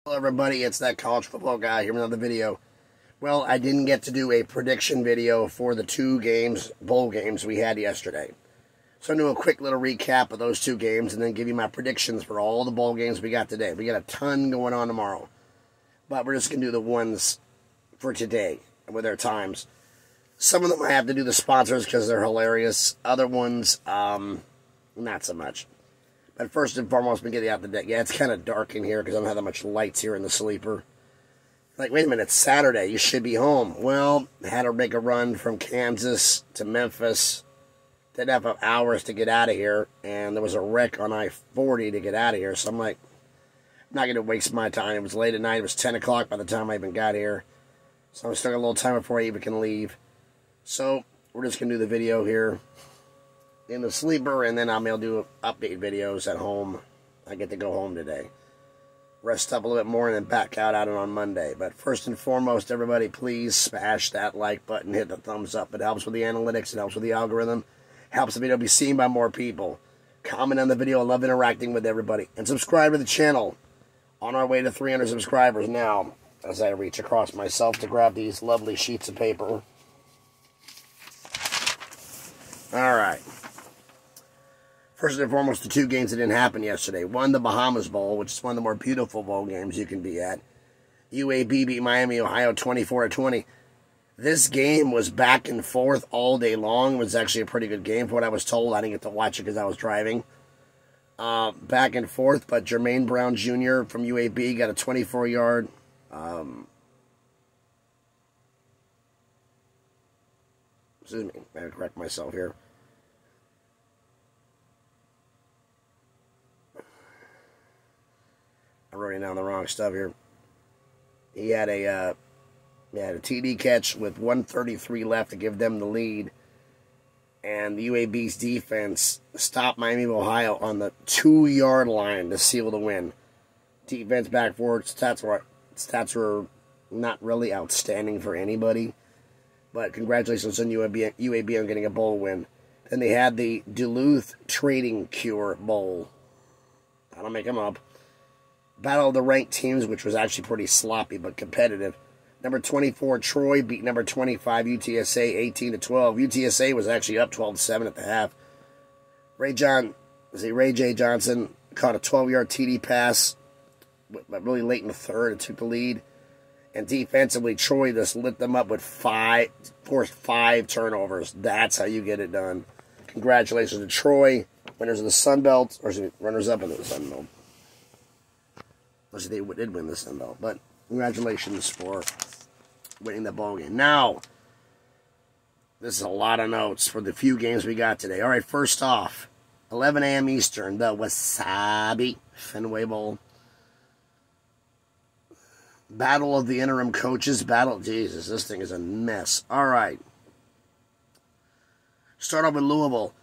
Hello everybody, it's that college football guy here with another video. Well, I didn't get to do a prediction video for the two bowl games we had yesterday. So I'm going to do a quick little recap of those two games and then give you my predictions for all the bowl games we got today. We got a ton going on tomorrow. But we're just going to do the ones for today with their times. Some of them I have to do the sponsors because they're hilarious. Other ones, not so much. But first and foremost, we get out the deck. Yeah, it's kind of dark in here because I don't have that much lights here in the sleeper. Like, wait a minute, it's Saturday. You should be home. Well, I had to make a run from Kansas to Memphis. Didn't have hours to get out of here. And there was a wreck on I-40 to get out of here. So I'm like, I'm not going to waste my time. It was late at night. It was 10 o'clock by the time I even got here. So I still got a little time before I even can leave. So we're just going to do the video here in the sleeper, and then I'll be able to do update videos at home. I get to go home today. Rest up a little bit more and then back out on Monday. But first and foremost, everybody, please smash that like button, hit the thumbs up. It helps with the analytics, it helps with the algorithm, helps the video be seen by more people. Comment on the video, I love interacting with everybody. And subscribe to the channel. On our way to 300 subscribers now, as I reach across myself to grab these lovely sheets of paper. Alright. First and foremost, the two games that didn't happen yesterday. One, the Bahamas Bowl, which is one of the more beautiful bowl games you can be at. UAB beat Miami, Ohio 24-20. This game was back and forth all day long. It was actually a pretty good game for what I was told. I didn't get to watch it because I was driving. Back and forth, but Jermaine Brown Jr. from UAB got a 24-yard. Excuse me, I gotta correct myself here. I'm writing down the wrong stuff here. He had a TD catch with 1:33 left to give them the lead. And the UAB's defense stopped Miami of Ohio on the 2-yard line to seal the win. Defense back forward, stats were not really outstanding for anybody. But congratulations on UAB on getting a bowl win. Then they had the Duluth Trading Cure Bowl. I don't make them up. Battle of the ranked teams, which was actually pretty sloppy but competitive. Number 24, Troy beat number 25, UTSA, 18-12. UTSA was actually up 12-7 at the half. Ray J. Johnson caught a 12-yard TD pass, but really late in the third and took the lead. And defensively, Troy just lit them up with forced 5 turnovers. That's how you get it done. Congratulations to Troy, winners of the Sun Belt, or runners-up in the Sun Belt. Unless they did win the Sun Belt. But congratulations for winning the bowl game. Now, this is a lot of notes for the few games we got today. All right, first off, 11 a.m. Eastern, the Wasabi Fenway Bowl. Battle of the interim coaches. Jesus, this thing is a mess. All right. Start off with Louisville.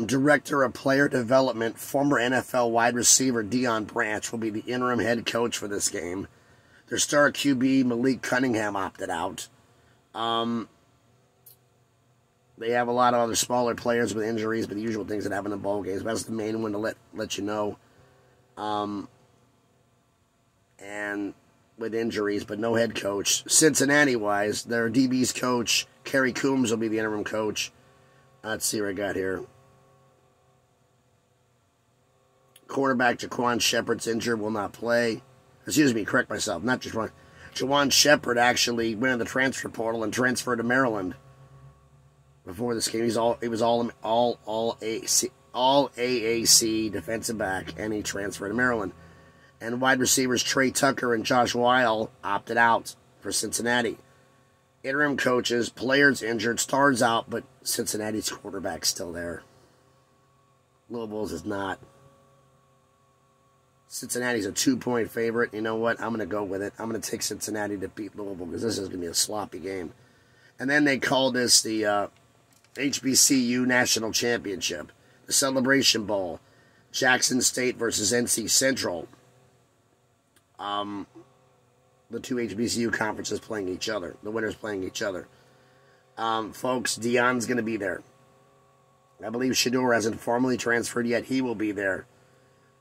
Director of Player Development, former NFL wide receiver Deion Branch will be the interim head coach for this game. Their star QB, Malik Cunningham, opted out. They have a lot of other smaller players with injuries, but the usual things that happen in bowl games. That's the main one to let you know. And with injuries, but no head coach. Cincinnati-wise, their DB's coach, Kerry Coombs, will be the interim coach. Let's see what I got here. Quarterback Jaquan Shepard's injured, will not play. Excuse me, correct myself. Not Jaquan. Jaquan Shepard actually went in the transfer portal and transferred to Maryland. Before this game, he was all AAC defensive back, and he transferred to Maryland. And wide receivers Trey Tucker and Josh Weil opted out for Cincinnati. Interim coaches, players injured, stars out, but Cincinnati's quarterback's still there. Louisville's is not. Cincinnati's a 2-point favorite. You know what? I'm going to go with it. I'm going to take Cincinnati to beat Louisville because this is going to be a sloppy game. And then they call this the HBCU National Championship, the Celebration Bowl, Jackson State versus NC Central. The two HBCU conferences playing each other. The winners playing each other. Folks, Deion's going to be there. I believe Shedeur hasn't formally transferred yet. He will be there.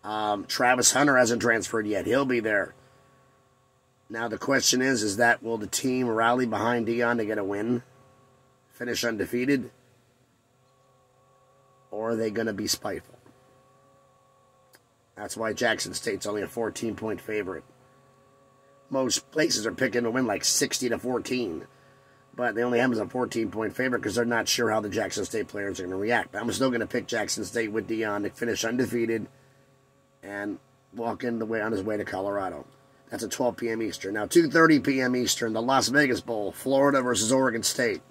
Travis Hunter hasn't transferred yet. He'll be there. Now the question is that will the team rally behind Deion to get a win? Finish undefeated? Or are they going to be spiteful? That's why Jackson State's only a 14-point favorite. Most places are picking to win like 60-14. But they only have them as a 14-point favorite because they're not sure how the Jackson State players are going to react. But I'm still going to pick Jackson State with Deion to finish undefeated and walk on his way to Colorado. That's at 12 p.m. Eastern. Now, 2:30 p.m. Eastern, the Las Vegas Bowl, Florida versus Oregon State.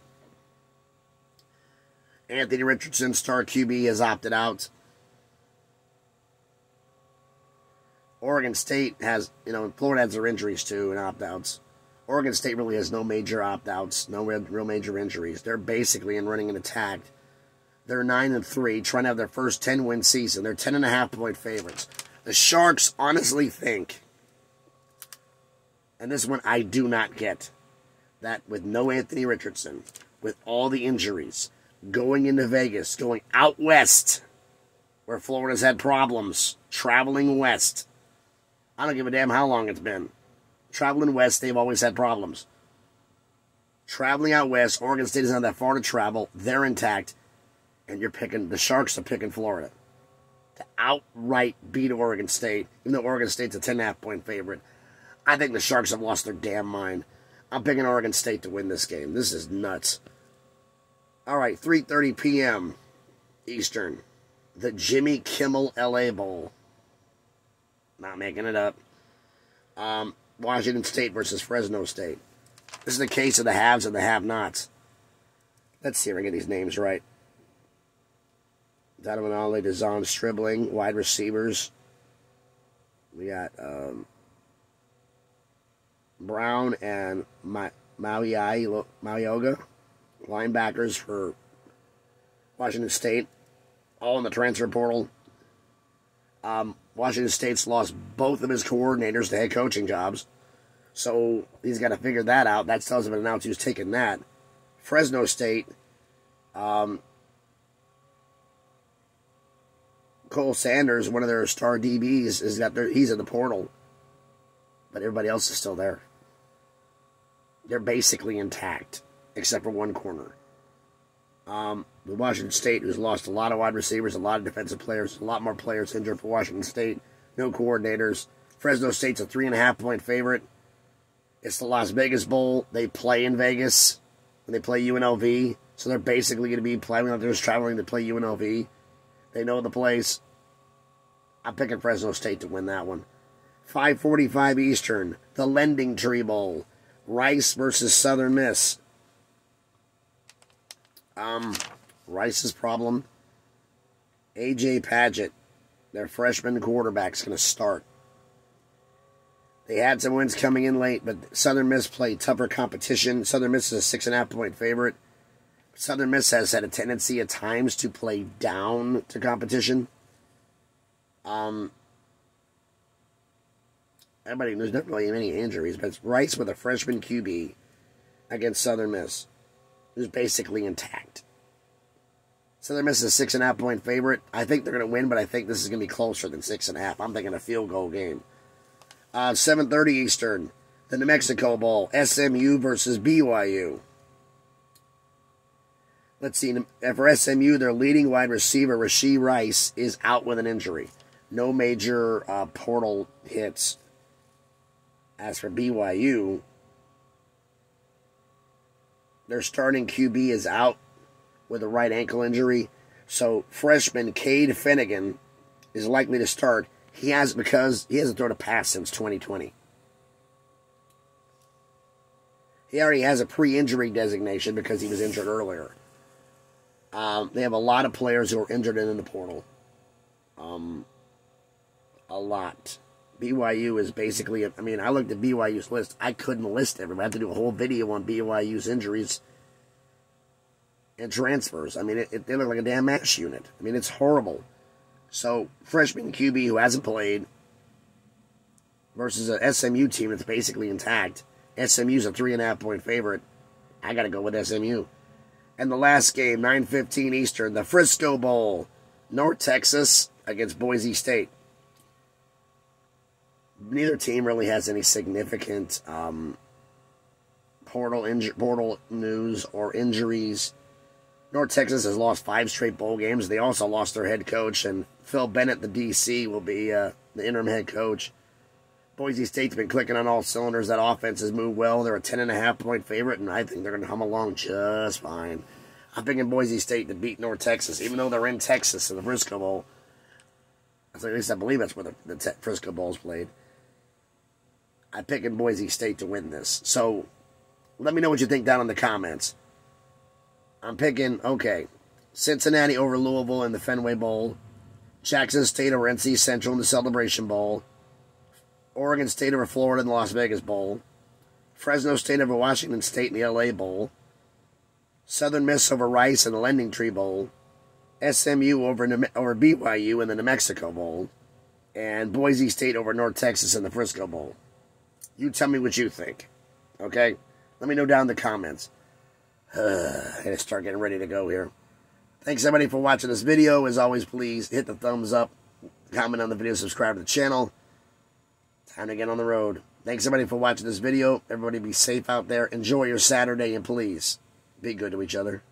Anthony Richardson, star QB, has opted out. Oregon State has, Florida has their injuries too and opt-outs. Oregon State really has no major opt-outs, no real major injuries. They're basically in running an attack. They're 9-3, trying to have their first 10-win season. They're 10.5-point favorites. The Sharks honestly think, and this one I do not get, that with no Anthony Richardson, with all the injuries, going into Vegas, going out west, where Florida's had problems, traveling west. I don't give a damn how long it's been. Traveling west, they've always had problems. Traveling out west, Oregon State is not that far to travel. They're intact. And the Sharks are picking Florida to outright beat Oregon State, even though Oregon State's a 10.5-point favorite. I think the Sharks have lost their damn mind. I'm picking Oregon State to win this game. This is nuts. All right, 3:30 p.m. Eastern. The Jimmy Kimmel LA Bowl. Not making it up. Washington State versus Fresno State. This is the case of the haves and the have-nots. Let's see if I get these names right. Donovan Ollie, DeZon Stribling, wide receivers. We got Brown and Maioga, linebackers for Washington State, all in the transfer portal. Washington State's lost both of his coordinators to head coaching jobs, so he's got to figure that out. That tells him an announcer who's taking that. Fresno State, Cole Sanders, one of their star DBs, he's in the portal, but everybody else is still there. They're basically intact, except for one corner. The Washington State, who's lost a lot of wide receivers, a lot of defensive players, a lot more players injured for Washington State, no coordinators. Fresno State's a 3.5-point favorite. It's the Las Vegas Bowl. They play in Vegas, and they play UNLV, so they're basically going to be playing out there just traveling to play UNLV. They know the place. I'm picking Fresno State to win that one. 5:45 Eastern, the Lending Tree Bowl. Rice versus Southern Miss. Rice's problem, A.J. Padgett, their freshman quarterback's going to start. They had some wins coming in late, but Southern Miss played tougher competition. Southern Miss is a 6.5-point favorite. Southern Miss has had a tendency at times to play down to competition. There's not really many injuries, but it's Rice with a freshman QB against Southern Miss, who's basically intact. Southern Miss is a 6.5-point favorite. I think they're going to win, but I think this is going to be closer than 6.5. I'm thinking a field goal game. 7:30 Eastern, the New Mexico Bowl, SMU versus BYU. Let's see. For SMU, their leading wide receiver, Rashee Rice, is out with an injury. No major portal hits. As for BYU, their starting QB is out with a right ankle injury. So freshman Cade Finnegan is likely to start. He hasn't thrown a pass since 2020. He already has a pre-injury designation because he was injured earlier. They have a lot of players who are injured in the portal. A lot. BYU is basically, I looked at BYU's list. I couldn't list everybody. I had to do a whole video on BYU's injuries and transfers. They look like a damn MASH unit. It's horrible. So, freshman QB who hasn't played versus a SMU team that's basically intact. SMU's a 3.5-point favorite. I got to go with SMU. And the last game, 9:15 Eastern, the Frisco Bowl, North Texas against Boise State. neither team really has any significant portal news or injuries. North Texas has lost 5 straight bowl games. They also lost their head coach, and Phil Bennett, the DC, will be the interim head coach. Boise State's been clicking on all cylinders. That offense has moved well. They're a 10.5-point favorite, and I think they're going to hum along just fine. I'm picking Boise State to beat North Texas, even though they're in Texas in the Frisco Bowl. At least I believe that's where the Frisco Bowl's played. I'm picking Boise State to win this. So let me know what you think down in the comments. I'm picking, okay, Cincinnati over Louisville in the Fenway Bowl, Jackson State over NC Central in the Celebration Bowl, Oregon State over Florida in the Las Vegas Bowl, Fresno State over Washington State in the LA Bowl, Southern Miss over Rice in the Lending Tree Bowl, SMU over BYU in the New Mexico Bowl, and Boise State over North Texas in the Frisco Bowl. You tell me what you think, okay? Let me know down in the comments. I gotta start getting ready to go here. Thanks everybody for watching this video. As always, please hit the thumbs up, comment on the video, subscribe to the channel. Time to get on the road. Thanks everybody for watching this video. Everybody be safe out there. Enjoy your Saturday, and please be good to each other.